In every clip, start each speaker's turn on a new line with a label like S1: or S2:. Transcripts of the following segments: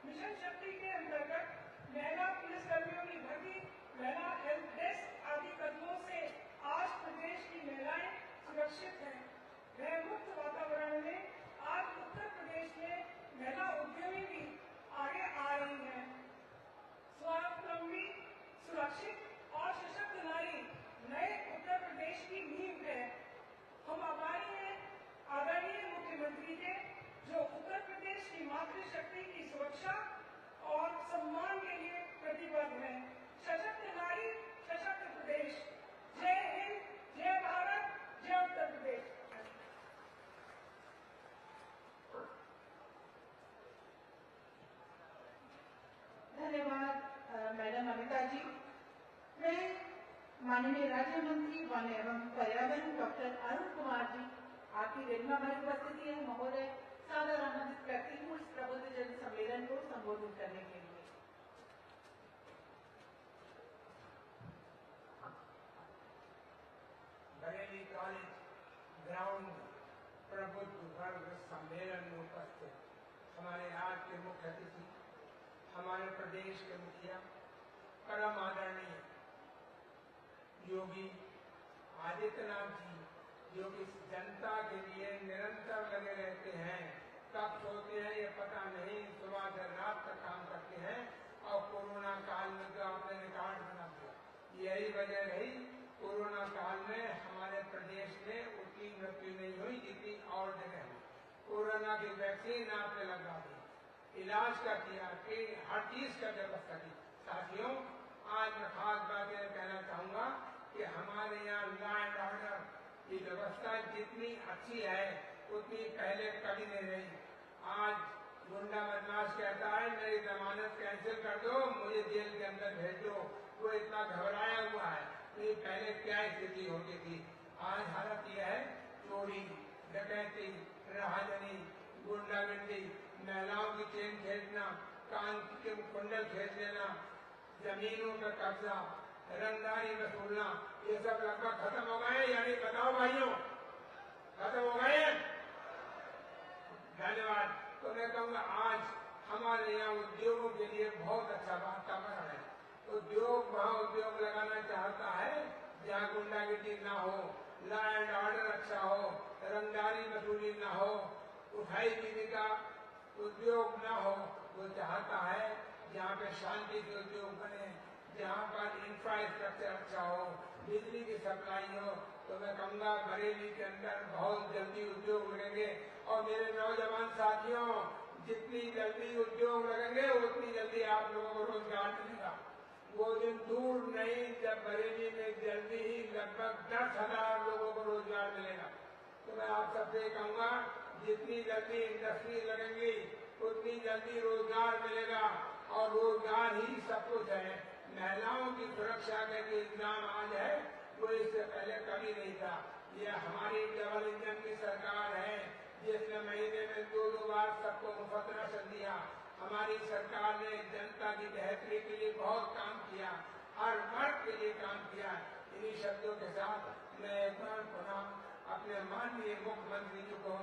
S1: Mission शक्ति के अंतर्गत महिला पुलिस कर्मियों की भर्ती, महिला हेल्प डेस्क आदि कदमों से आज प्रदेश की महिलाएं सुरक्षित हैं। भय मुक्त वातावरण में आज उत्तर प्रदेश में महिला उद्यमी भी आगे आ रही हैं। स्वावलंबी, सुरक्षित और सशक्त नारी नए उत्तर प्रदेश की नींव है। हम आभारी हैं आदरणीय मुख्यमंत्री के, जो उत्तर प्रदेश की मातृशक्ति की सुरक्षा और सम्मान के लिए प्रतिबद्ध हैं। सशक्त नारी, सशक्त प्रदेश। जय हिंद, जय भारत, जय उत्तर प्रदेश।
S2: धन्यवाद मैडम अमिता जी। मैं माननीय राज्य मंत्री वन एवं पर्यावरण डॉक्टर अरुण कुमार जी, आपकी गरिमा भरी उपस्थिति है महोदय, सादर आमंत्रित करती हूँ इस प्रबुद्ध जन सम्मेलन को संबोधित करने के लिए।
S3: बरेली कॉलेज ग्राउंड प्रबुद्ध वर्ग सम्मेलन में उपस्थित हमारे आज के मुख्य अतिथि, हमारे प्रदेश के मुखिया परम आदरणीय योगी आदित्यनाथ जी, जो कि जनता के लिए निरंतर लगे रहते हैं, कब सोते हैं ये पता नहीं, सुबह से रात तक काम करते हैं। और कोरोना काल में तो आपने रिकॉर्ड बना दिया, यही वजह रही कोरोना काल में हमारे प्रदेश में उतनी मृत्यु नहीं हुई जितनी और जगह हुई। कोरोना की वैक्सीन आपने लगा दी, इलाज का किया, हर चीज का व्यवस्था की। साथियों, आज मैं खास बात यह कहना चाहूंगा कि हमारे यहाँ लॉ एंड ऑर्डर की व्यवस्था जितनी अच्छी है उतनी पहले कभी नहीं रही। आज गुंडा बदमाश कहता है मेरी जमानत कैंसिल कर दो, मुझे जेल के अंदर भेज दो, वो इतना घबराया हुआ है। नहीं पहले क्या स्थिति होती थी, आज हालत यह है चोरी, डकैती, राहजनी, गुंडागर्दी, महिलाओं की चेन खींचना, कान के कुंडल खींच लेना, जमीनों पर कब्जा, रंगदारी वसूलना, ये सब लगभग खत्म हो गए। यानी बताओ भाइयों, खत्म हो गए? धन्यवाद। तो मैं कहूँगा आज हमारे यहाँ उद्योगों के लिए बहुत अच्छा वातावरण है। उद्योग वहाँ उद्योग लगाना चाहता है जहाँ गुंडागिरी ना हो, लॉ एंड ऑर्डर अच्छा हो, रंगदारी वसूली ना हो, उठाई पीने का उद्योग ना हो। वो चाहता है जहाँ पे शांति के उद्योग बने, जहाँ पर इंफ्रास्ट्रक्चर अच्छा हो, बिजली की सप्लाई हो। तो मैं कहूँगा बरेली के अंदर बहुत जल्दी उद्योग लगेंगे। और मेरे नौजवान साथियों, जितनी जल्दी उद्योग लगेंगे उतनी जल्दी आप लोगों को रोजगार मिलेगा। वो दिन दूर नहीं जब बरेली में जल्दी ही लगभग 10,000 लोगों को रोजगार मिलेगा। तो मैं आप सबसे कहूँगा जितनी जल्दी इंडस्ट्री लगेंगी उतनी जल्दी रोजगार मिलेगा, और रोजगार ही सब कुछ है। महिलाओं की सुरक्षा का जो इंतजाम आज है वो इससे पहले कभी नहीं था। ये हमारी डबल इंजन की सरकार है जिसने महीने में 2-2 बार सबको मुफ्त राशन दिया। हमारी सरकार ने जनता की बेहतरी के लिए बहुत काम किया, हर वर्ग के लिए काम किया। इन्हीं शब्दों के साथ मैं एक बार पुनः अपने माननीय मुख्यमंत्री जी को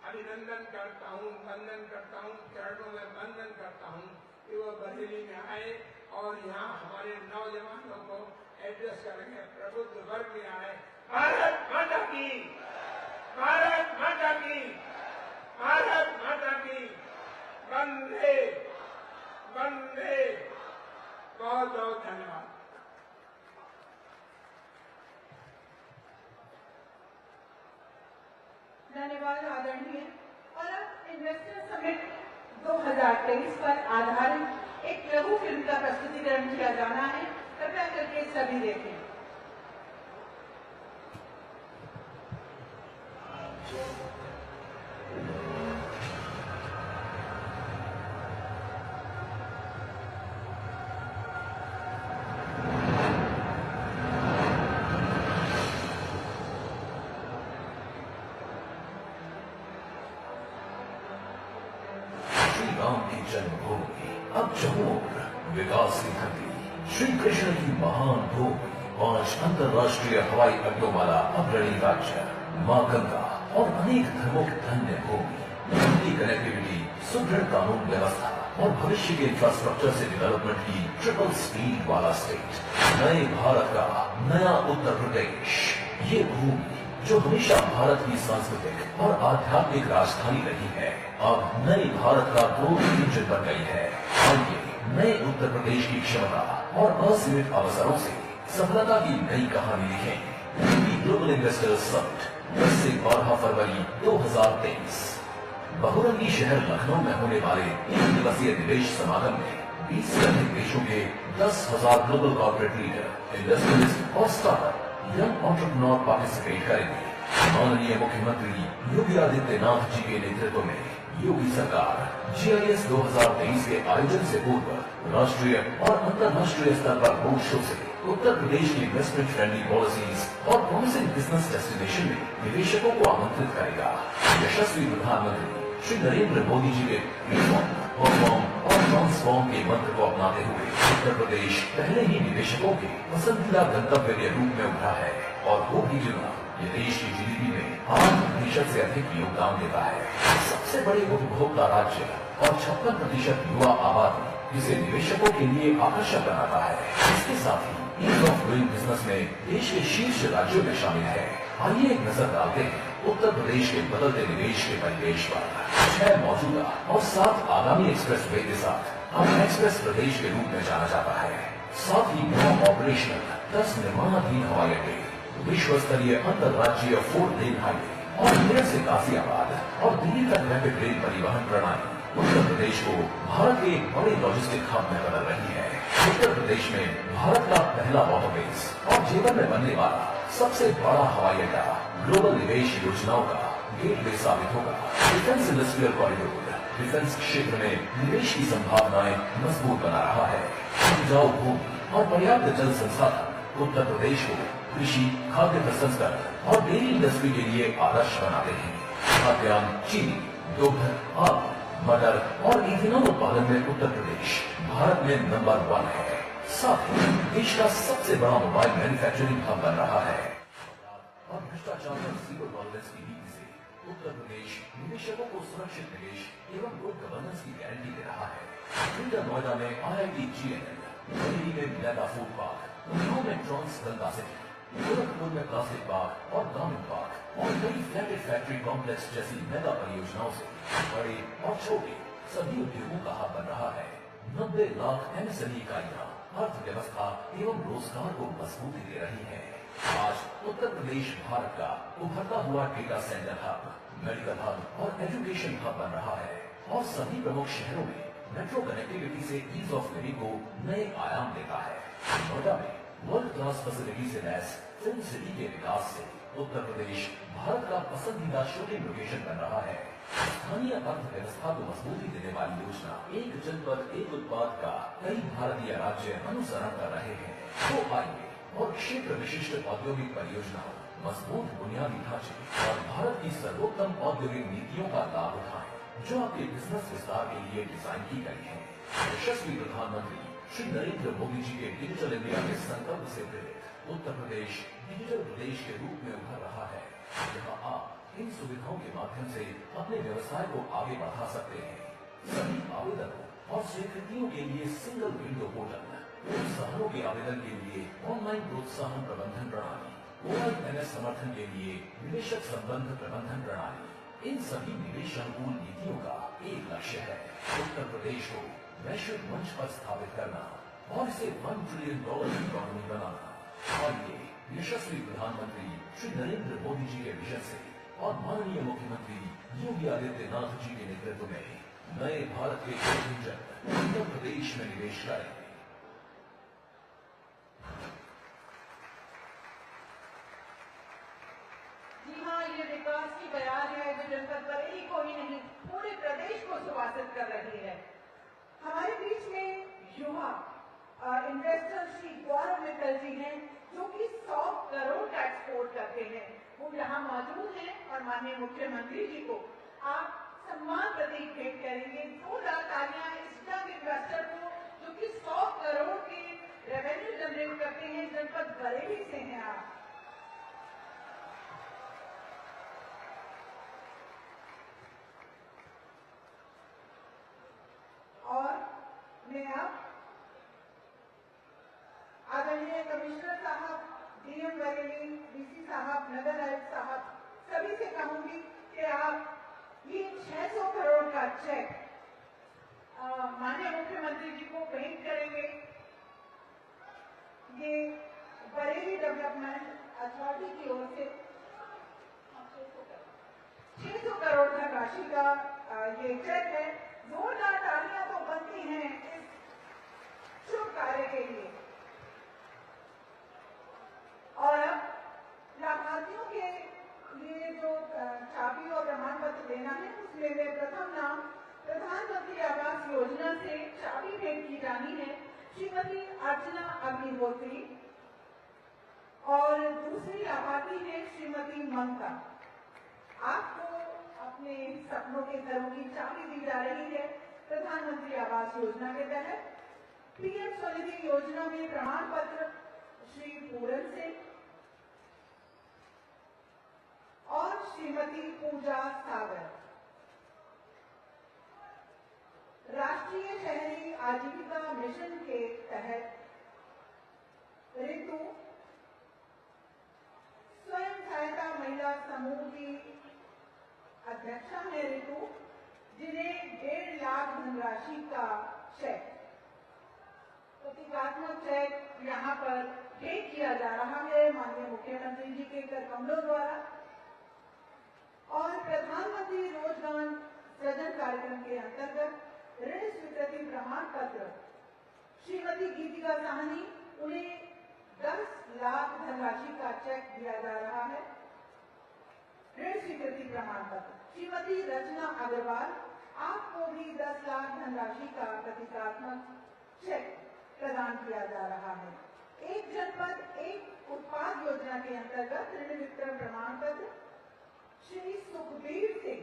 S3: अभिनंदन करता हूँ, वंदन करता हूँ, चरणों में वंदन करता हूँ कि वो बरेली में आए और यहाँ हमारे नौजवानों को एड्रेस करेंगे, प्रबुद्ध वर्ग में आए। भारत माता की, भारत माता की, भारत माता की, वंदे वंदे। बहुत बहुत धन्यवाद।
S2: धन्यवाद आदरणीय। और अब इन्वेस्टर समिट 2023 पर आधारित एक लघु फिल्म का प्रस्तुतिकरण किया जाना है, कृपया करके सभी देखें।
S4: राम की जन्मभूमि अब चहुमुख विकास की धरती, श्री कृष्ण की महान भूमि, 5 अंतर्राष्ट्रीय हवाई अड्डों वाला अग्रणी राज्य, मां गंगा और अनेक धर्मों की धन्य भूमि, कनेक्टिविटी, सुदृढ़ कानून व्यवस्था, और भविष्य के इंफ्रास्ट्रक्चर से डेवलपमेंट की ट्रिपल स्पीड वाला स्टेट, नए भारत का नया उत्तर प्रदेश। ये भूमि जो हमेशा भारत की सांस्कृतिक और आध्यात्मिक राजधानी रही है, अब नए भारत का ग्रोथ इंजन बन गई है। आइए नए उत्तर प्रदेश की क्षमता और असीमित अवसरों से सफलता की नई कहानी लिखें। ग्लोबल इन्वेस्टर्स समिट 10 से 12 फरवरी 2023। बहुरंगी शहर लखनऊ में होने वाले 3 दिवसीय निवेश समागम में 20 से अधिक देशों के 10,000 ग्लोबल कॉर्पोरेट लीडर, इंडस्ट्रियलिस्ट और स्टार्टअप यंग एंटरप्रेन्योर पार्टिसिपेट करेंगे। माननीय मुख्यमंत्री योगी आदित्यनाथ जी के नेतृत्व में योगी सरकार GIS 2023 के आयोजन से पूर्व राष्ट्रीय और अंतर्राष्ट्रीय स्तर पर रोड शो से उत्तर प्रदेश की इन्वेस्टमेंट फ्रेंडली पॉलिसीज और प्रॉमिसिंग बिजनेस डेस्टिनेशन में निवेशकों को आमंत्रित करेगा। यशस्वी प्रधानमंत्री श्री नरेंद्र मोदी जी के रिफॉर्म, परफॉर्म और ट्रांसफॉर्म के मंत्र को अपनाते हुए उत्तर प्रदेश पहले ही निवेशकों के पसंदीदा गंतव्य के रूप में उभरा है और हो भी जुड़ा। ये देश की GDP में 8% से अधिक योगदान देता है। सबसे बड़े उपभोक्ता राज्य और 56% युवा आबादी, जिसे निवेशकों के लिए आकर्षक बनाता है। इसके साथ ही ईज ऑफ डूइंग बिजनेस में देश के शीर्ष राज्यों में शामिल है। आइए एक नजर डालते हैं उत्तर प्रदेश के बदलते निवेश के परिवेश पर। 6 मौजूदा और 7 आगामी एक्सप्रेसवे के साथ अब एक्सप्रेस प्रदेश के रूप में जाना जाता है। साथ ही 9 ऑपरेशनल 10 निर्माणाधीन हवाई अड्डे, विश्व स्तरीय अंतर्राज्यीय 4 लेन हाईवे और मेरठ से गाजियाबाद और दिल्ली तक रैपिड रेल परिवहन प्रणाली उत्तर प्रदेश को भारत के एक बड़े लॉजिस्टिक हब में बदल रही है। उत्तर प्रदेश में भारत का पहला वाटरवेज और जेवर में बनने वाला सबसे बड़ा हवाई अड्डा ग्लोबल निवेश योजनाओं का गेटवे साबित होगा। डिफेंस इंडस्ट्रियल कॉरिडोर डिफेंस क्षेत्र में निवेश की संभावनाएं मजबूत बना रहा है। उपजाऊ भूमि और पर्याप्त जल संसाधन उत्तर प्रदेश को कृषि, खाद्य प्रसंस्करण और डेयरी इंडस्ट्री के लिए आदर्श बनाते हैं। खाद्यान्न, चीनी, दुग्ध, आलू, मटर और इथेनॉल उत्पादन में उत्तर प्रदेश भारत में नंबर 1 है। साथ ही देश का सबसे बड़ा मोबाइल मैन्युफैक्चरिंग हब बन रहा है और भ्रष्टाचार और जीरो टॉलरेंस की नीति से उत्तर प्रदेश निवेशकों को सुरक्षित निवेश एवं गुड गवर्नेंस की गारंटी दे रहा है। ग्रेटर नोएडा में IIT GNL, दिल्ली में मेगा फूड पार्क, लखनऊ में ट्रांस गंगा सिटी, गोरखपुर में प्लास्टिक पार्क और गार्मेंट पार्क और कई फ्लैटेड फैक्ट्री कॉम्प्लेक्स जैसी मेगा परियोजनाओं से बड़े और छोटे सभी उद्योगों का हब बन रहा है। 90 लाख MSME इकाइयां अर्थव्यवस्था एवं रोजगार को मजबूती दे रही है। आज उत्तर प्रदेश भारत का उभरता हुआ data centre hub, medical hub और एजुकेशन हब बन रहा है और सभी प्रमुख शहरों में मेट्रो कनेक्टिविटी से ईज ऑफ लिविंग को नए आयाम देता है। नोएडा में वर्ल्ड क्लास फैसिलिटी से लैस फिल्म सिटी के विकास से उत्तर प्रदेश भारत का पसंदीदा शूटिंग लोकेशन बन रहा है। स्थानीय अर्थव्यवस्था को मजबूती देने वाली योजना एक जनपद एक उत्पाद का कई भारतीय राज्य अनुसरण कर रहे हैं। तो आइए और क्षेत्र विशिष्ट औद्योगिक परियोजनाओं, मजबूत बुनियादी ढांचे और भारत की सर्वोत्तम औद्योगिक नीतियों का लाभ उठाएं, जो आपके बिजनेस विस्तार के लिए डिजाइन की गई है। यशस्वी प्रधानमंत्री श्री नरेंद्र मोदी जी के डिजिटल इंडिया के संकल्प से प्रेरित उत्तर प्रदेश डिजिटल प्रदेश के रूप में उभर रहा है, जहां आप इन सुविधाओं के माध्यम से अपने व्यवसाय को आगे बढ़ा सकते हैं। सभी आवेदनों और स्वीकृतियों के लिए सिंगल विंडो पोर्टल, प्रोत्साहनों के आवेदन के लिए ऑनलाइन प्रोत्साहन प्रबंधन प्रणाली, OIMS समर्थन के लिए निवेशक संबंध प्रबंधन प्रणाली, इन सभी निवेश अनुकूल नीतियों का एक लक्ष्य है, उत्तर प्रदेश को वैश्विक मंच पर स्थापित करना और इसे $1 ट्रिलियन इकोनॉमी बनाना। और ये यशस्वी प्रधानमंत्री श्री नरेंद्र मोदी जी के विजन से और माननीय मुख्यमंत्री योगी आदित्यनाथ जी के नेतृत्व में नए भारत के इंजन उत्तर प्रदेश में निवेश करें।
S2: जी हाँ, ये विकास की बयान है जो जनपद बरेली को ही नहीं पूरे प्रदेश को सुवासित कर रही है। हमारे बीच में युवा इन्वेस्टर श्री गौरव मित्तल जी हैं, जो कि 100 करोड़ का एक्सपोर्ट करते हैं। वो यहाँ मौजूद हैं और माननीय मुख्यमंत्री जी को आप सम्मान प्रतीक भेंट करेंगे। 2,000 तालियां इस यंग इन्वेस्टर को, जो कि 100 करोड़ के रेवेन्यू जनरेट करते हैं। जनपद बरेली से हैं आप। और में आप आदरणीय कमिश्नर साहब, डीएम बरेली, डीसी साहब, नगर आयुक्त साहब, सभी से कहूंगी कि आप ये 600 करोड़ का चेक माननीय मुख्यमंत्री जी को भेंट करेंगे। ये बरेली डेवलपमेंट अथॉरिटी की ओर से 600 करोड़ धनराशि का ये चेक है। जोरदार तालियां तो बनती हैं इस शुभ कार्य के लिए। और अब लाभार्थियों के लिए जो चाबी और प्रमाण पत्र देना है, उसमें में प्रथम नाम प्रधानमंत्री आवास योजना से चाबी भेंट की जानी है श्रीमती अर्चना अग्निहोत्री, और दूसरी लाभार्थी है श्रीमती ममता। आपको अपने सपनों के घरों की चाबी दी जा रही है प्रधानमंत्री आवास योजना के तहत। पीएम स्वनिधि योजना में प्रमाण पत्र श्री पूरन से और श्रीमती पूजा सागर। राष्ट्रीय शहरी आजीविका मिशन के तहत ऋतु स्वयं सहायता महिला समूह की अध्यक्षा है ऋतु, जिन्हें 1.5 लाख धनराशि का चेक, प्रतीकात्मक चेक यहाँ पर भेंट किया जा रहा है माननीय मुख्यमंत्री जी के कर कमलों द्वारा। और प्रधानमंत्री रोजगार सृजन कार्यक्रम के अंतर्गत ऋण स्वीकृति प्रमाण पत्र श्रीमती गीतिका साहनी, उन्हें 10 लाख धनराशि का चेक दिया जा रहा है ऋण स्वीकृति प्रमाण पत्र। श्रीमती रचना अग्रवाल, आपको भी 10 लाख धनराशि का प्रतीकात्मक चेक प्रदान किया जा रहा है। एक जनपद एक उत्पाद योजना के अंतर्गत ऋण वितरण प्रमाण पत्र श्री सुखबीर सिंह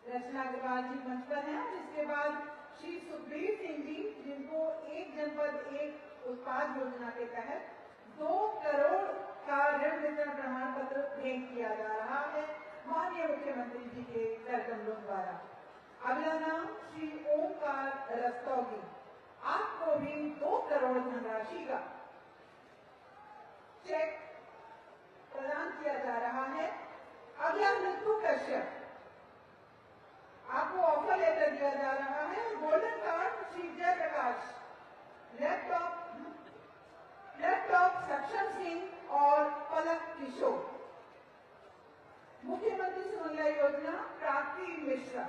S2: रचना अग्रवाल जी मंच पर हैं, और इसके बाद श्री सुखबीर सिंह जी, जिनको एक जनपद एक उत्पाद योजना के तहत 2 करोड़ का ऋण वितरण प्रमाण पत्र भेंट किया जा रहा है माननीय मुख्यमंत्री जी के कर कमलों द्वारा। अगला नाम श्री ओमकार रस्तौगी, आपको भी 2 करोड़ धनराशि का चेक प्रदान किया जा रहा है। अगला ऋतु कश्यप, आपको ऑफर लेटर दिया जा रहा है। गोल्डन कार्ड श्री जय प्रकाश, लैपटॉप सक्षम सिंह और पलक किशोर। मुख्यमंत्री सुमंगला योजना प्राप्ति मिश्रा।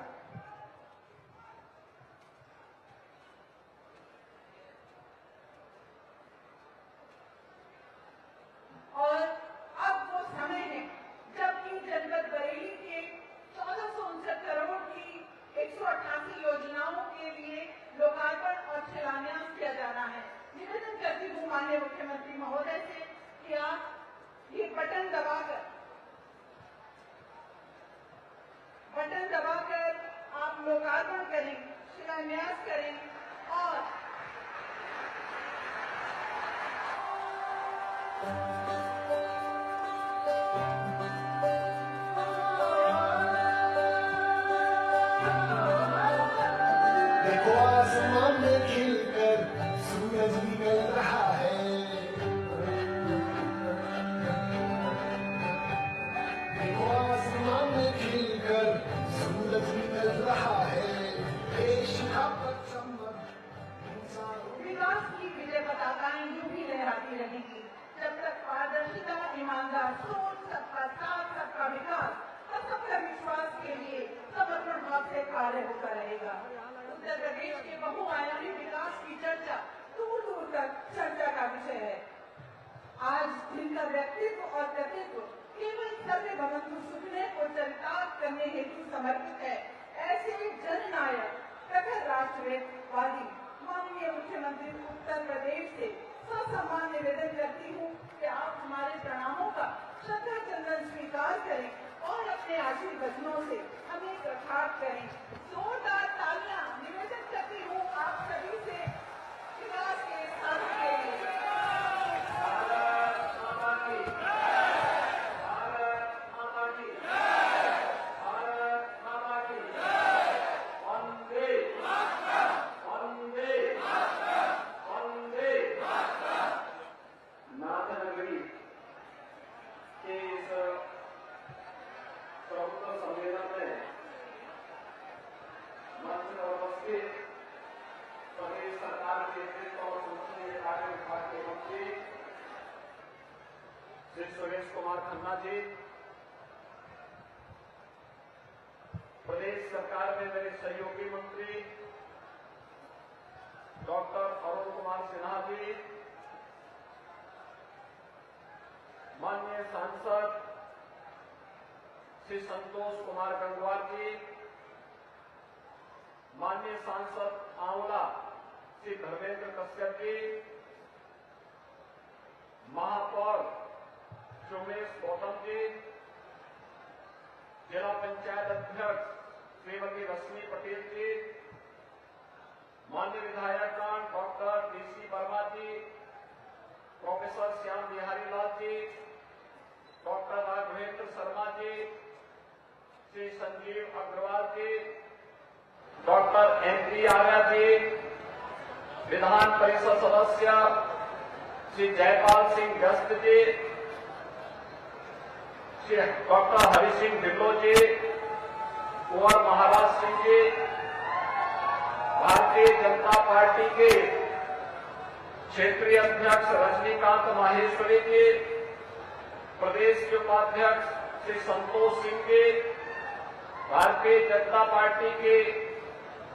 S2: और अब वो समय है जबकि जनपद बरेली के 1459 करोड़ की 188 योजनाओं के लिए लोकार्पण और शिलान्यास किया जाना है। निवेदन करती हूँ माननीय मुख्यमंत्री महोदय से कि आप ये बटन दबाकर आप लोकार्पण करें, शिलान्यास करें और
S5: देखो आसमान में खिलकर सूरज निकल रहा है। देखो आसमान में खिलकर सूरज निकल रहा है। देश का
S2: विकास की विजय पताकाएं यूं ही लहराती रहेंगी जब तक पारदर्शिता, ईमानदार सोच, सबका साथ, सबका विकास और सबका विश्वास के लिए समर्पण भाव से कार्य होता रहेगा। उत्तर प्रदेश के बहुआयामी विकास की चर्चा दूर दूर तक चर्चा का विषय है। आज जिनका व्यक्तित्व और कृतित्व केवल सर्वे भवन्तु सुखने को चरितार्थ करने हेतु समर्पित है, ऐसे जननायक प्रखर राष्ट्रवादी माननीय मुख्यमंत्री उत्तर प्रदेश से ससम्मान निवेदन करती हूँ कि आप हमारे प्रणामों का श्रद्धा चंदन स्वीकार करें और अपने आशीर्वचनों से हमें प्रसाद करें। जोरदार तालियां निवेदन करती हूँ आप सभी से विकास के साधन के लिए।
S6: कार्य में मेरे सहयोगी मंत्री डॉक्टर अरुण कुमार सिन्हा जी, माननीय सांसद श्री संतोष कुमार गंगवार जी, माननीय सांसद आंवला श्री धर्मेंद्र कश्यप जी, महापौर सोमेश गौतम जी, जिला पंचायत अध्यक्ष श्रीमती रश्मि पटेल जी, माननीय विधायकगण डॉक्टर डीसी वर्मा जी, प्रोफेसर श्याम बिहारी लाल जी, डॉक्टर राघवेंद्र शर्मा जी, श्री संजीव अग्रवाल जी, डॉक्टर एमपी आर्या जी, विधान परिषद सदस्य श्री जयपाल सिंह व्यस्त जी, श्री डॉक्टर हरि सिंह ढिल्लो जी, कुंवर महाराज सिंह जी, भारतीय जनता पार्टी के क्षेत्रीय अध्यक्ष रजनीकांत माहेश्वरी जी, प्रदेश के उपाध्यक्ष श्री संतोष सिंह जी, भारतीय जनता पार्टी के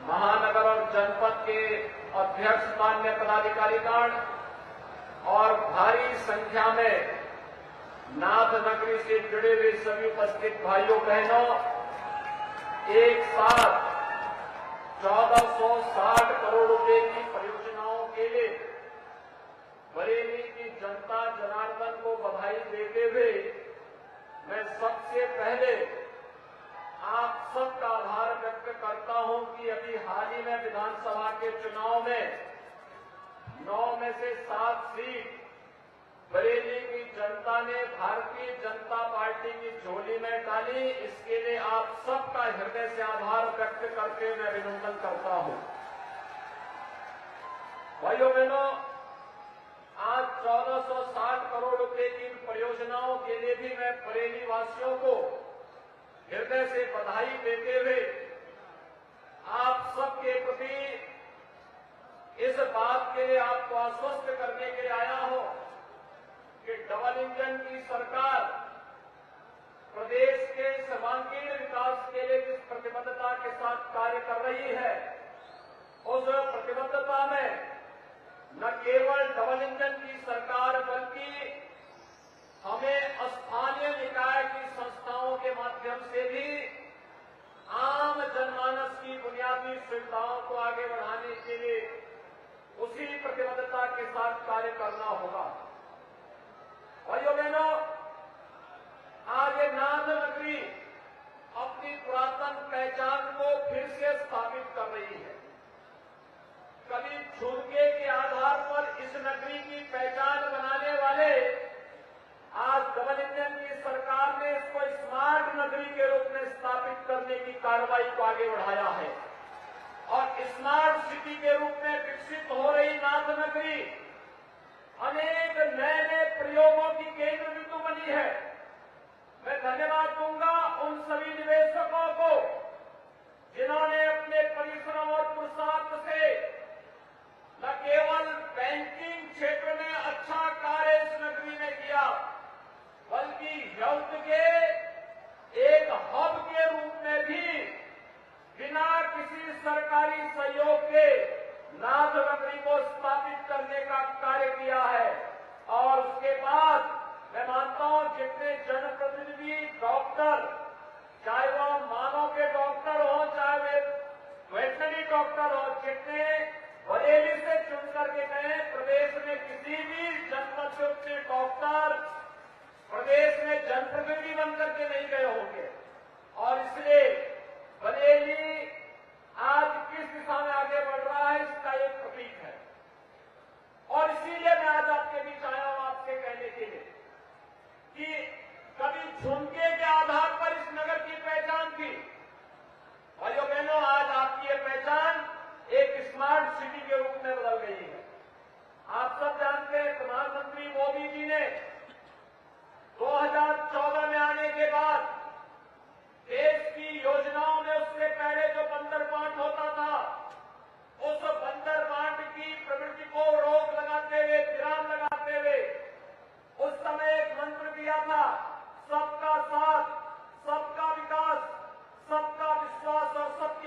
S6: महानगर और जनपद के अध्यक्ष मान्य पदाधिकारीगण और भारी संख्या में नाथ नगरी से जुड़े हुए सभी उपस्थित भाइयों बहनों, एक साथ 1460 करोड़ रुपए की परियोजनाओं के लिए बरेली की जनता जनार्दन को बधाई देते हुए मैं सबसे पहले आप सबका आभार व्यक्त करता हूं कि अभी हाल ही में विधानसभा के चुनाव में 9 में से 7 सीट बरेली की जनता ने भारतीय जनता पार्टी की झोली में डाली। इसके लिए आप सबका हृदय से आभार व्यक्त करके मैं अभिनंदन करता हूं। भाइयों बहनों, आज 1460 करोड़ रुपए की परियोजनाओं के लिए भी मैं बरेली वासियों को हृदय से बधाई देते हुए आप सबके प्रति इस बात के लिए आपको आश्वस्त करने के लिए आया हूं कि डबल इंजन की सरकार प्रदेश के सर्वांगीण विकास के लिए जिस प्रतिबद्धता के साथ कार्य कर रही है, उस प्रतिबद्धता में न केवल डबल इंजन की सरकार बल्कि हमें स्थानीय निकाय की संस्थाओं के माध्यम से भी आम जनमानस की बुनियादी सुविधाओं को आगे बढ़ाने के लिए उसी प्रतिबद्धता के साथ कार्य करना होगा। भाइयों बहनों, आज ये नाथ नगरी अपनी पुरातन पहचान को फिर से स्थापित कर रही है। कभी झुमके के आधार पर इस नगरी की पहचान बनाने वाले आज डबल इंजन की सरकार ने इसको स्मार्ट नगरी के रूप में स्थापित करने की कार्रवाई को आगे बढ़ाया है और स्मार्ट सिटी के रूप में विकसित हो रही नाथ नगरी अनेक नए नए प्रयोगों की केंद्र बिंदु बनी है। मैं धन्यवाद दूंगा उन सभी निवेशकों को जिन्होंने अपने परिश्रम और पुरुषार्थ से न केवल बैंकिंग क्षेत्र में अच्छा कार्य इस नगरी में किया, बल्कि हेल्थ के एक हब के रूप में भी बिना किसी सरकारी सहयोग के नाथ नगरी को स्थापित करने का कार्य किया है। और उसके बाद मैं मानता हूं जितने जनप्रतिनिधि डॉक्टर, चाहे वो मानव के डॉक्टर हो चाहे वे वेटनरी डॉक्टर हो, जितने बरेली से चुन करके गए, प्रदेश में किसी भी जनपद से उतने डॉक्टर प्रदेश में जनप्रतिनिधि बनकर के नहीं गए होंगे। और इसलिए बरेली आज किस दिशा में आगे बढ़ रहा है इसका एक प्रतीक है। और इसीलिए मैं आज आपके बीच आया हूं आपसे कहने के लिए कि कभी झुमके के आधार पर इस नगर की पहचान थी। भाइयों बहनों, आज आपकी ये पहचान एक स्मार्ट सिटी के रूप में बदल गई है। आप सब जानते हैं प्रधानमंत्री मोदी जी ने 2014 में आने के बाद देश की योजनाओं में उससे पहले जो बंदरबांट होता था, उस बंदरबांट की प्रवृत्ति को रोक लगाते हुए, विराम लगाते हुए उस समय एक मंत्र दिया था, सबका साथ, सबका विकास, सबका विश्वास और सबका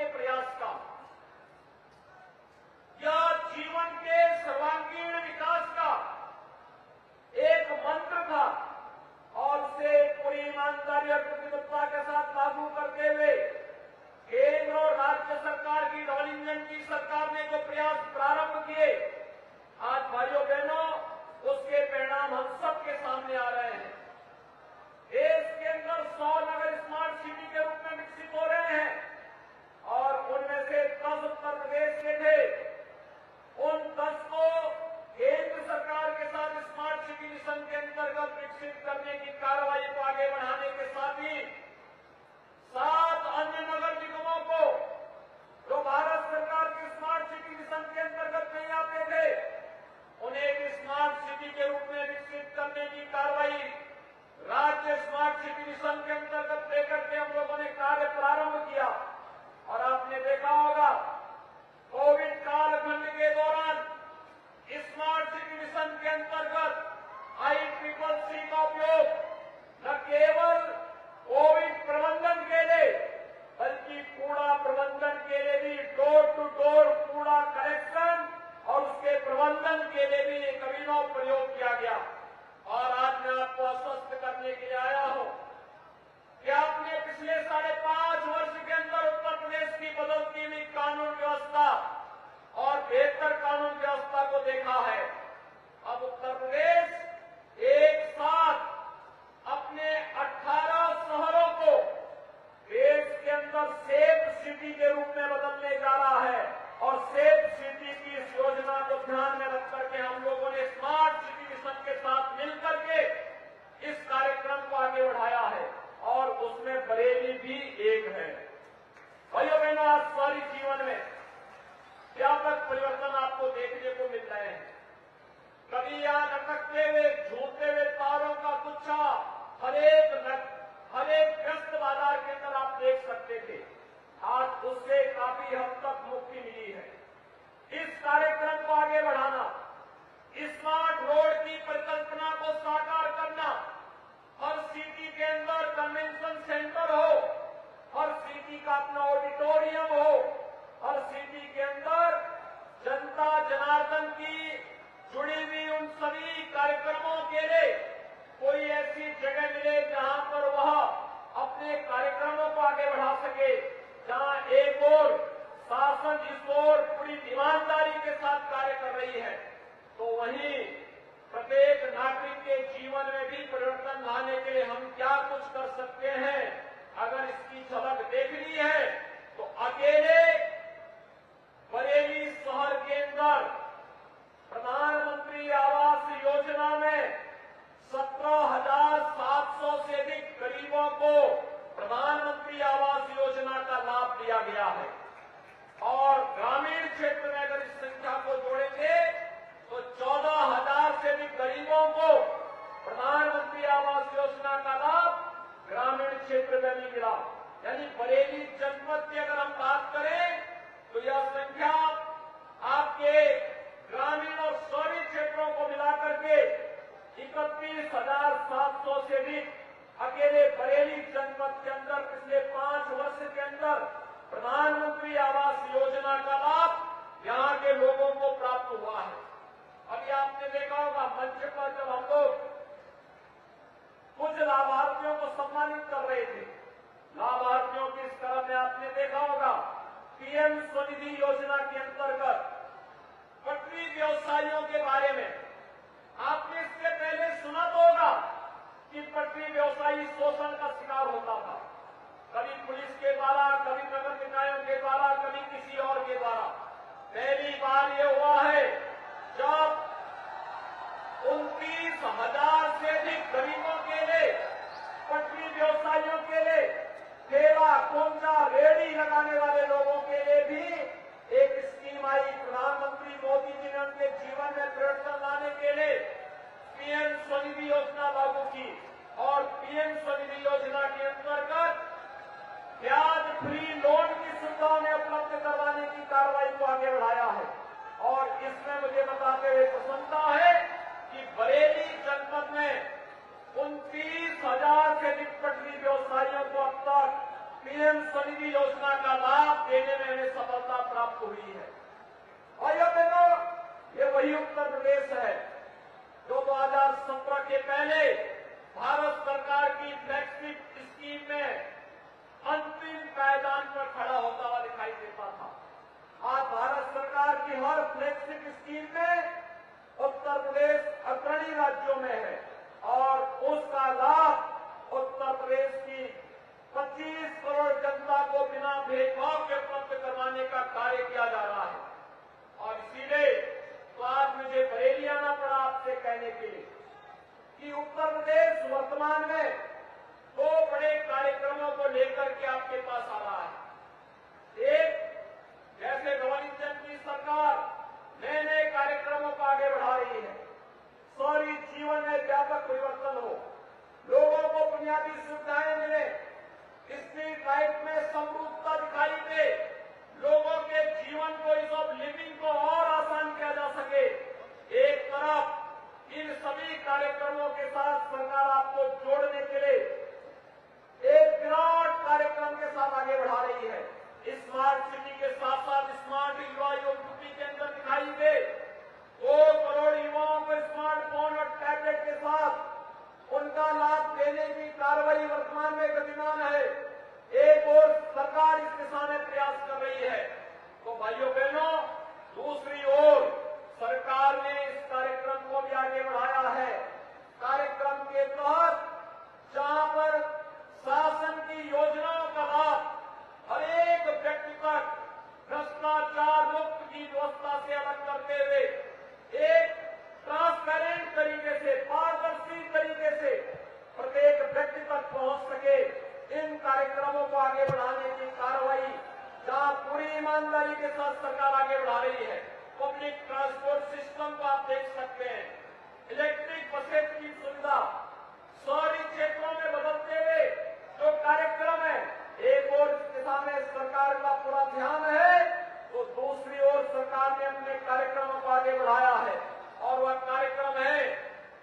S6: मिशन के अंतर्गत लेकर के हम लोगों ने कार्य प्रारंभ किया। और आपने देखा होगा कोविड कालखंड के दौरान स्मार्ट सिटी मिशन के अंतर्गत ICCC का उपयोग न केवल कोविड प्रबंधन के लिए बल्कि कूड़ा प्रबंधन के लिए भी, डोर टू डोर कूड़ा कलेक्शन और उसके प्रबंधन के लिए भी एक अभिनव प्रयोग किया गया। और आज मैं आपको आश्वस्त करने के लिए आया हूं कि आपने पिछले 5.5 वर्ष के अंदर उत्तर प्रदेश की बदलती हुई कानून व्यवस्था और बेहतर कानून व्यवस्था को देखा है। अब उत्तर प्रदेश एक साथ अपने 18 शहरों को देश के अंदर सेफ सिटी के रूप में बदलने जा रहा है। और सेफ सिटी की इस योजना को ध्यान में रख करके हम लोगों ने स्मार्ट सिटी मिशन के साथ मिलकर के इस कार्यक्रम को आगे बढ़ाया है। और उसमें बरेली भी एक है। भाइयों बहनों, आज शहरी जीवन में व्यापक परिवर्तन आपको देखने को मिल रहे हैं। कभी यहाँ लटकते हुए झूलते हुए तारों का गुच्छा हर एक व्यस्त बाजार के अंदर आप देख सकते थे। आज उससे काफी हद तक मुक्ति मिली है। इस कार्यक्रम को आगे बढ़ाना, स्मार्ट रोड की परिकल्पना को साकार करना, हर सिटी के अंदर कन्वेंशन सेंटर हो, हर सिटी का अपना ऑडिटोरियम हो, हर सिटी के अंदर जनता जनार्दन की जुड़ी हुई उन सभी कार्यक्रमों के लिए कोई ऐसी जगह मिले जहां पर वह अपने कार्यक्रमों को आगे बढ़ा सके, जहां एक ओर शासन इस ओर पूरी ईमानदारी के साथ कार्य कर रही है, तो वहीं प्रत्येक नागरिक के जीवन में भी परिवर्तन लाने के लिए हम क्या कुछ कर सकते हैं। अगर इसकी झलक देखनी है तो अकेले बरेली शहर के अंदर प्रधानमंत्री आवास योजना में 17,700 से अधिक गरीबों को प्रधानमंत्री आवास योजना का लाभ दिया गया है। और ग्रामीण क्षेत्र में अगर इस संख्या को जोड़ेंगे तो 14,000 से अधिक गरीबों को प्रधानमंत्री आवास योजना का लाभ ग्रामीण क्षेत्र में भी मिला। यानी बरेली जनपद की अगर हम बात करें तो यह संख्या आपके ग्रामीण और शहरी क्षेत्रों को मिलाकर के 31,700 से अधिक अकेले बरेली जनपद के अंदर पिछले 5 वर्ष के अंदर प्रधानमंत्री आवास योजना का लाभ यहां के लोगों को प्राप्त हुआ है। अभी आपने देखा होगा मंच पर जब हम लोग कुछ लाभार्थियों को सम्मानित कर रहे थे, लाभार्थियों की इस तरह में आपने देखा होगा PM स्वनिधि योजना के अंतर्गत पटरी व्यवसायियों के बारे में आपने इससे पहले सुना तो होगा कि पटरी व्यवसायी शोषण का शिकार होता था, कभी पुलिस के द्वारा, कभी नगर निकायों के द्वारा, कभी किसी और के द्वारा। पहली बार ये हुआ है जब 29,000 से अधिक गरीबों के लिए, पटरी व्यवसायियों के लिए, ठेला कोंजा रेहड़ी लगाने वाले लोगों के लिए भी एक स्कीम आई। प्रधानमंत्री मोदी जी ने उनके जीवन में परिवर्तन लाने के लिए PM स्वनिधि योजना लागू की। और PM स्वनिधि योजना के अंतर्गत ब्याज फ्री लोन की सुविधा उन्हें उपलब्ध करवाने की कार्रवाई को आगे बढ़ाया है। और इसमें मुझे बताते हुए प्रसन्नता है कि बरेली जनपद में 29,000 से अधिक पटरी व्यवसायियों को अब तक PM स्वनिधि योजना का लाभ देने में हमें सफलता प्राप्त हुई है। और ये वही उत्तर प्रदेश है जो 2017 के पहले भारत सरकार की फ्लैगशिप स्कीम में अंतिम पायदान पर खड़ा होता हुआ दिखाई देता था। आज भारत सरकार की हर फ्लैगशिप स्कीम में उत्तर प्रदेश अग्रणी राज्यों में है और उसका लाभ उत्तर प्रदेश की 25 करोड़ जनता को बिना भेदभाव के उपलब्ध करवाने का कार्य किया जा रहा है। और इसीलिए तो आज मुझे बरेली आना पड़ा आपसे कहने के लिए कि उत्तर प्रदेश वर्तमान में स्ट्रीट लाइफ में समरूपता दिखाई दे, लोगों के जीवन को, इस ऑफ लिविंग को और आसान किया जा सके। एक तरफ इन सभी कार्यक्रमों के साथ सरकार आपको जोड़ने के लिए एक विराट कार्यक्रम के साथ आगे बढ़ा रही है। स्मार्ट सिटी के साथ साथ स्मार्ट युवा यूपी के अंदर दिखाई दे 2 करोड़ युवाओं को स्मार्टफोन और टैबलेट के साथ उनका लाभ देने की कार्रवाई वर्तमान में गतिमान है। एक और सरकार इस दिशा में प्रयास कर रही है। तो भाइयों बहनों, दूसरी ओर सरकार ने इस कार्यक्रम को भी आगे बढ़ाया है। कार्यक्रम के तहत जहां पर शासन की योजनाओं का लाभ हर एक व्यक्ति तक भ्रष्टाचार मुक्त की व्यवस्था से अलग करते हुए एक ट्रांसपेरेंट तरीके से, पारदर्शी तरीके से प्रत्येक व्यक्ति तक पहुंच सके, इन कार्यक्रमों को आगे बढ़ाने की कार्रवाई जहां पूरी ईमानदारी के साथ सरकार आगे बढ़ा रही है। पब्लिक ट्रांसपोर्ट सिस्टम को आप देख सकते हैं, इलेक्ट्रिक बसेज की सुविधा, शहरी क्षेत्रों में बदलते हुए जो कार्यक्रम है, एक और इस दिशा में सरकार का पूरा ध्यान है, तो दूसरी ओर सरकार ने अपने कार्यक्रमों को आगे बढ़ाया है। और वह कार्यक्रम है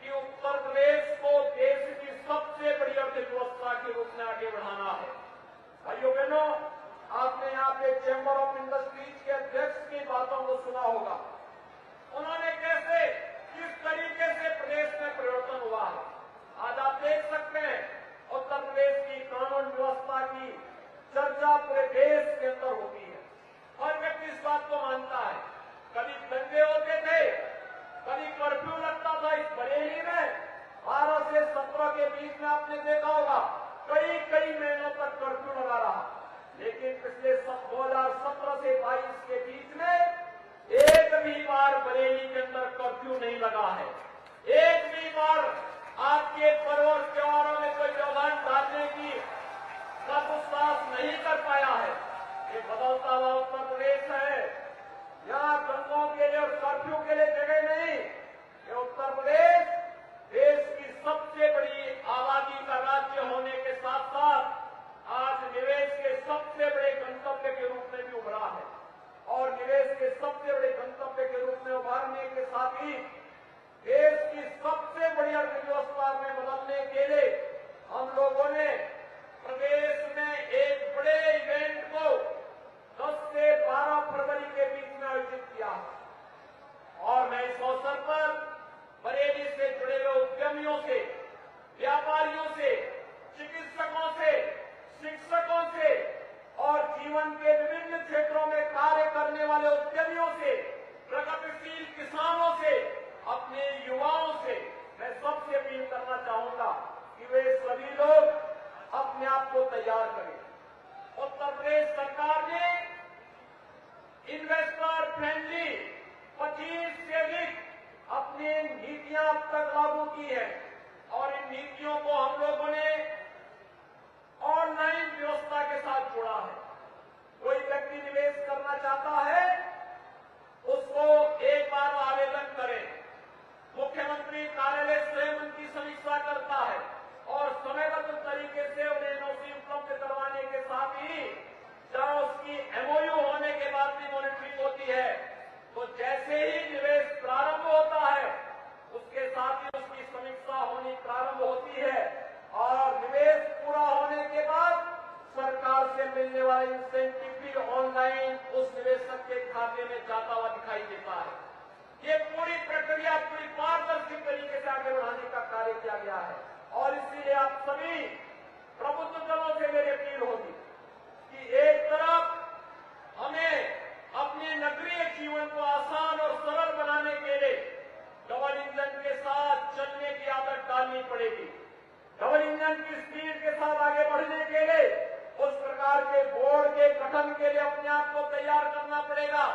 S6: कि उत्तर प्रदेश को देश की सबसे बड़ी अर्थव्यवस्था के रूप में आगे बढ़ाना है। भाइयों बहनों, आपने यहाँ पे चैम्बर ऑफ इंडस्ट्रीज के अध्यक्ष की बातों को सुना होगा। उन्होंने कैसे, किस तरीके से प्रदेश में परिवर्तन हुआ है। आज आप देख सकते हैं उत्तर प्रदेश की कानून व्यवस्था की चर्चा पूरे देश के अंदर होती है। हर व्यक्ति इस बात को मानता है। कभी दंगे होते थे, कभी कर्फ्यू लगता था इस बरेली में, 12 से 17 के बीच में आपने देखा होगा कई महीनों तक कर्फ्यू लगा रहा। लेकिन पिछले 2017 से 22 के बीच में एक भी बार बरेली के अंदर कर्फ्यू नहीं लगा है। एक भी बार आपके पर्व और त्योहारों में कोई व्यवधान डालने की का दुस्साहस नहीं कर पाया है। ये बदलता हुआ उत्तर प्रदेश है। यहाँ दंगों के लिए और कर्फ्यू के लिए जगह नहीं। ये उत्तर प्रदेश देश की सबसे बड़ी आबादी का राज्य होने के साथ साथ आज निवेश के सबसे बड़े गंतव्य के रूप में भी उभरा है। और निवेश के सबसे बड़े गंतव्य के रूप में उभरने के साथ ही देश की सबसे बड़ी अर्थव्यवस्था में बदलने के लिए हम लोगों ने प्रदेश में एक बड़े इवेंट को 10 से 12 फरवरी के बीच में आयोजित किया है। और मैं इस अवसर पर बरेली से जुड़े हुए उद्यमियों से, व्यापारियों से, चिकित्सकों से, शिक्षकों से और जीवन के विभिन्न क्षेत्रों में कार्य करने वाले उद्यमियों से, प्रगतिशील किसानों से, अपने युवाओं से मैं सबसे अपील करना चाहूंगा कि वे सभी लोग अपने आप को तैयार करें। उत्तर प्रदेश सरकार ने इन्वेस्टर फ्रेंडली 25 से अधिक अपनी नीतियां अब तक लागू की है। और इन नीतियों को हम लोगों ने ऑनलाइन व्यवस्था के साथ जोड़ा है। कोई व्यक्ति निवेश करना चाहता है, उसको एक बार आवेदन करें, मुख्यमंत्री कार्यालय स्वयं उनकी समीक्षा करता है और समयबद्ध तरीके से उन्हें एनओसी उपलब्ध करवाने के साथ ही जहां उसकी एमओयू होने के बाद भी मॉनिटरिंग होती है। तो जैसे ही निवेश प्रारंभ होता है, उसके साथ ही उसकी समीक्षा होनी प्रारंभ होती है और निवेश पूरा होने के बाद सरकार से मिलने वाला इंसेंटिव भी ऑनलाइन उस निवेशक के खाते में जाता हुआ दिखाई देता है। ये पूरी प्रक्रिया पूरी पारदर्शी तरीके से आगे बढ़ाने का कार्य किया गया है। और इसलिए आप सभी प्रबुद्ध दलों से मेरी अपील होगी कि एक तरफ हमें अपने नगरीय जीवन को आसान और सरल बनाने के लिए डबल इंजन के साथ चलने की आदत डालनी पड़ेगी। डबल इंजन की स्पीड के साथ आगे बढ़ने के लिए उस प्रकार के बोर्ड के गठन के लिए अपने आप को तैयार करना पड़ेगा।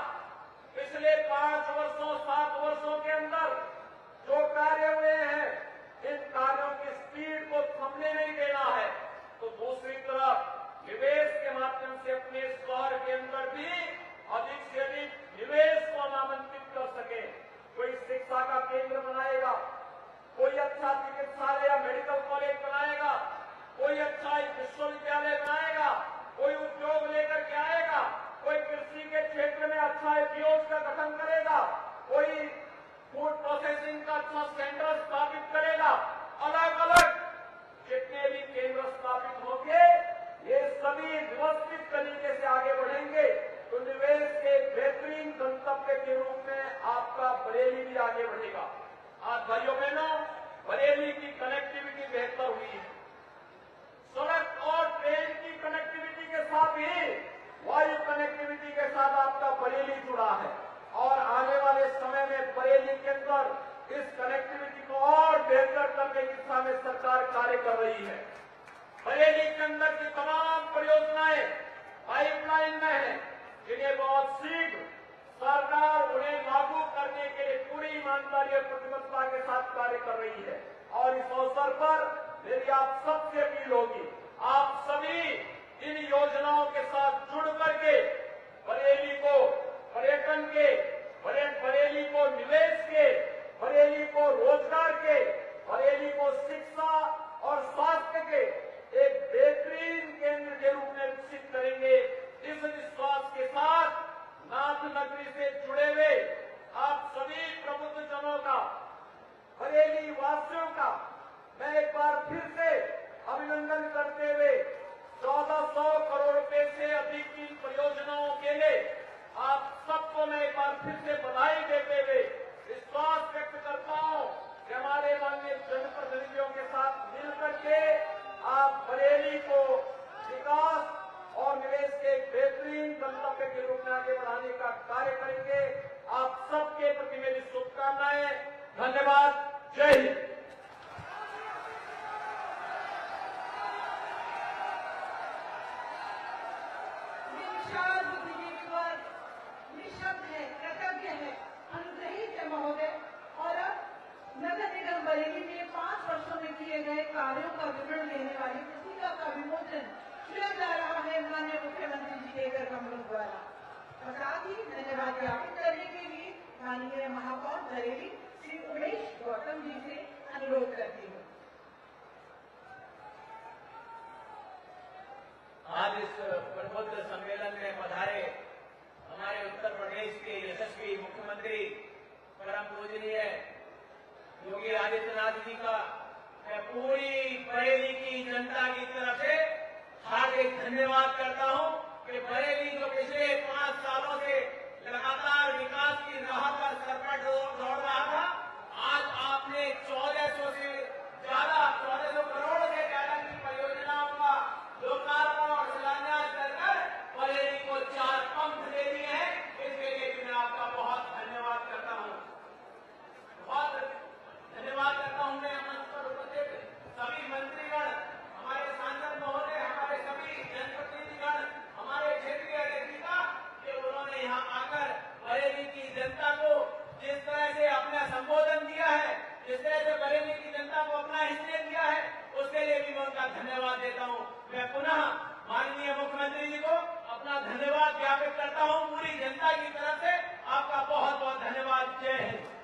S6: पिछले 5 वर्षों 7 वर्षों के अंदर जो कार्य हुए हैं, इन कार्यों की स्पीड को थमने नहीं देना है। तो दूसरी तरफ निवेश के माध्यम से अपने शहर के अंदर भी अधिक से अधिक निवेश को हम आमंत्रित कर सके। कोई शिक्षा का केंद्र बनाएगा, कोई अच्छा चिकित्सालय या मेडिकल कॉलेज बनाएगा, कोई अच्छा विश्वविद्यालय बनाएगा, 500 सेंटर स्थापित करेगा। अलग अलग जितने भी केंद्र स्थापित होंगे ये सभी व्यवस्थित तरीके से आगे बढ़ेंगे तो निवेश के बेहतरीन गंतव्य के रूप में आपका बरेली भी आगे बढ़ेगा। आज भाइयों बहनों, बरेली की कनेक्टिविटी बेहतर हुई है। सड़क और ट्रेन की कनेक्टिविटी के साथ ही वायु कनेक्टिविटी के साथ आपका बरेली जुड़ा है और आने वाले समय में बरेली के अंदर इस कनेक्टिविटी को और बेहतर करने की दिशा में सरकार कार्य कर रही है। बरेली के अंदर की तमाम परियोजनाएं पाइपलाइन में है जिन्हें बहुत शीघ्र सरकार उन्हें लागू करने के लिए पूरी ईमानदारी और प्रतिबद्धता के साथ कार्य कर रही है। और इस अवसर पर मेरी आप सबसे अपील होगी, आप सभी इन योजनाओं के साथ जुड़ करके बरेली को पर्यटन के, बरेली को निवेश के, बरेली को रोजगार के, बरेली को शिक्षा और स्वास्थ्य के एक बेहतरीन केंद्र के रूप में विकसित करेंगे। इस विश्वास के साथ नाथ नगरी से जुड़े हुए आप सभी प्रबुद्ध जनों का, बरेली वासियों का मैं एक बार फिर से अभिनंदन करते हुए 1400 करोड़ रुपए से अधिक की परियोजनाओं के लिए आप सबको मैं एक बार फिर से बधाई देते हुए विश्वास व्यक्त करता हूं कि हमारे माननीय जनप्रतिनिधियों के साथ मिलकर के आप बरेली को विकास और निवेश के एक बेहतरीन गंतव्य के रूप में आगे बढ़ाने का कार्य करेंगे। आप सबके प्रति मेरी शुभकामनाएं। धन्यवाद। जय हिंद।
S2: विशाल बुद्धिजीवी वर्ग निःशब्द है, कृतज्ञ है, अनुग्रहित है महोदय। और अब नगर निगम बरेली में 5 वर्षों में किए गए कार्यों का विवरण देने वाली पुस्तिका का विमोचन किया जा रहा है माननीय मुख्यमंत्री जी के कर कमलों द्वारा। और साथ ही धन्यवाद ज्ञापित करने के लिए माननीय महापौर बरेली श्री उमेश गौतम जी से अनुरोध करती हूँ।
S7: आज इस प्रबुद्ध सम्मेलन में पधारे हमारे उत्तर प्रदेश के यशस्वी मुख्यमंत्री परम पूजनीय योगी आदित्यनाथ जी का मैं पूरी बरेली की जनता की तरफ से हार्दिक धन्यवाद करता हूं कि बरेली जो पिछले 5 सालों से लगातार विकास की राह पर सरपट दौड़ रहा था, आज आपने 1400 से ज्यादा 1400 करोड़ से ज्यादा की परियोजनाओं का लोकार्पण और शिलान्यास कर बरेली को 4 पंख दे दिए हैं। इसके लिए भी मैं आपका बहुत धन्यवाद करता हूं। बहुत धन्यवाद करता हूं मैं मंच पर उपस्थित सभी मंत्रीगण, हमारे सांसद महोदय, हमारे सभी जनप्रतिनिधिगण, हमारे क्षेत्रीय अध्यक्षता कि उन्होंने यहाँ आकर बरेली की जनता को जिस तरह से अपना संबोधन दिया है, जिस तरह से बरेली की जनता को अपना हिस्से दिया है, उसके लिए भी मैं उनका धन्यवाद देता हूँ। मैं पुनः माननीय मुख्यमंत्री जी को अपना धन्यवाद ज्ञापित करता हूँ। पूरी जनता की तरफ से आपका बहुत बहुत धन्यवाद। जय हिंद।